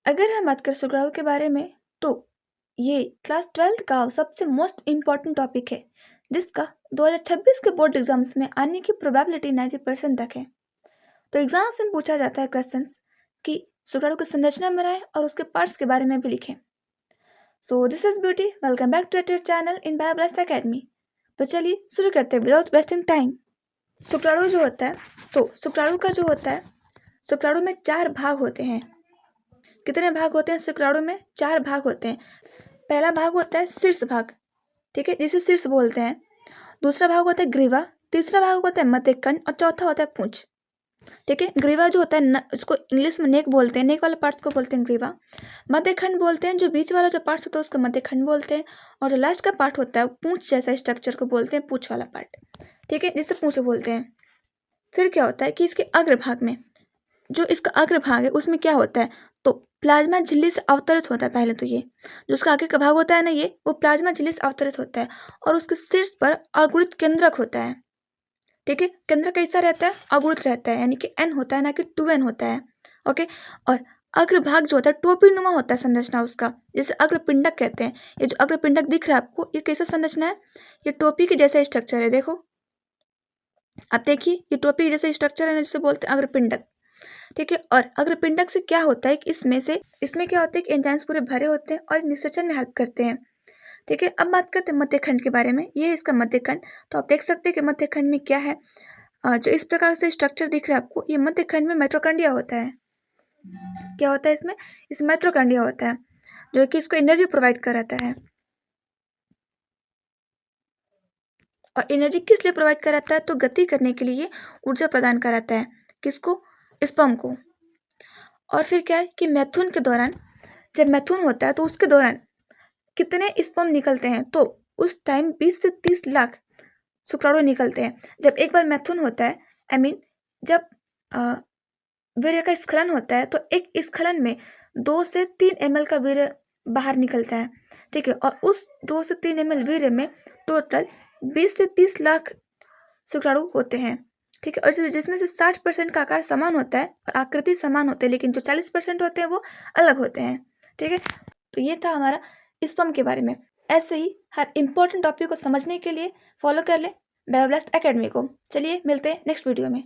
अगर हम बात करें शुक्राणु के बारे में तो ये क्लास 12th का सबसे मोस्ट इम्पॉर्टेंट टॉपिक है जिसका 2026 के बोर्ड एग्जाम्स में आने की प्रोबेबिलिटी 90% तक है। तो एग्जाम्स में पूछा जाता है क्वेश्चंस कि शुक्राणु की संरचना बनाएं और उसके पार्ट्स के बारे में भी लिखें। So this is beauty, welcome back to your channel in Bioblast academy. तो चलिए शुरू करते हैं विदाउट वेस्टिंग टाइम। शुक्राणु जो होता है, तो शुक्राणु का जो होता है, शुक्राणु में 4 भाग होते हैं। कितने भाग होते हैं शुक्राणु में? 4 भाग होते हैं। पहला भाग होता है शीर्ष भाग, ठीक है, जिसे शीर्ष बोलते हैं। दूसरा भाग होता है ग्रीवा, तीसरा भाग होता है मध्यकण और चौथा होता है पूंछ, ठीक है। ग्रीवा जो होता है उसको इंग्लिश में नेक बोलते हैं, नेक वाले पार्ट्स को बोलते हैं ग्रीवा। मध्यखंड बोलते हैं जो बीच वाला जो पार्ट होता है उसको मध्यखंड बोलते हैं, और जो लास्ट का पार्ट होता है पूंछ जैसा स्ट्रक्चर को बोलते हैं पूंछ वाला पार्ट, ठीक है, जिसे पूंछ बोलते हैं। फिर क्या होता है कि इसके अग्रभाग में, जो इसका अग्रभाग है उसमें क्या होता है, तो प्लाज्मा झिल्ली से अवतरित होता है। पहले तो ये जो उसका आगे का भाग होता है ना, ये वो प्लाज्मा झिल्ली से अवतरित होता है और उसके शीर्ष पर अगुणित केंद्रक होता है, ठीक है। केंद्रक कैसा रहता है? अगुणित रहता है, यानी कि n होता है ना कि 2n होता है, ओके। और अग्रभाग जो होता है टोपीनुमा होता है संरचना उसका, जिसे अग्रपिंडक कहते हैं। ये जो अग्रपिंडक दिख रहा है आपको, ये कैसा संरचना है? ये टोपी के जैसा स्ट्रक्चर है, देखो आप देखिए, ये टोपी जैसा स्ट्रक्चर है ना, जिसे बोलते हैं अग्रपिंडक, ठीक है। और अग्रपिंडक से क्या होता है कि इसमें क्या होता है कि एंजाइम्स पूरे भरे होते हैं और निषेचन में हेल्प करते हैं, ठीक है। अब बात करते हैं मध्यखंड के बारे में। ये है इसका मध्यखंड। तो आप देख सकते हैं कि मध्यखंड में क्या है, जो इस प्रकार से स्ट्रक्चर दिख रहा है आपको, ये मध्यखंड में माइटोकॉन्ड्रिया होता है। क्या होता है इसमें? इसमें माइटोकॉन्ड्रिया होता है जो कि इसको एनर्जी प्रोवाइड कराता है। और एनर्जी किस लिए प्रोवाइड कराता है? तो गति करने के लिए ऊर्जा प्रदान कराता है। किसको? स्पर्म को। और फिर क्या है कि मैथुन के दौरान, जब मैथुन होता है तो उसके दौरान कितने स्पर्म निकलते हैं? तो उस टाइम 20 से 30 लाख शुक्राणु निकलते हैं। जब एक बार मैथुन होता है, जब वीर्य का स्खलन होता है, तो एक स्खलन में 2 से 3 ml का वीर्य बाहर निकलता है, ठीक है। और उस 2 से 3 ml वीर्य में टोटल 20 से 30 लाख शुक्राणु होते हैं, ठीक है। और जिसमें से 60% का आकार समान होता है और आकृति समान होते हैं, लेकिन जो 40% होते हैं वो अलग होते हैं, ठीक है। तो ये था हमारा स्पर्म के बारे में। ऐसे ही हर इंपॉर्टेंट टॉपिक को समझने के लिए फॉलो कर लें बायोब्लास्ट एकेडमी को। चलिए मिलते हैं नेक्स्ट वीडियो में।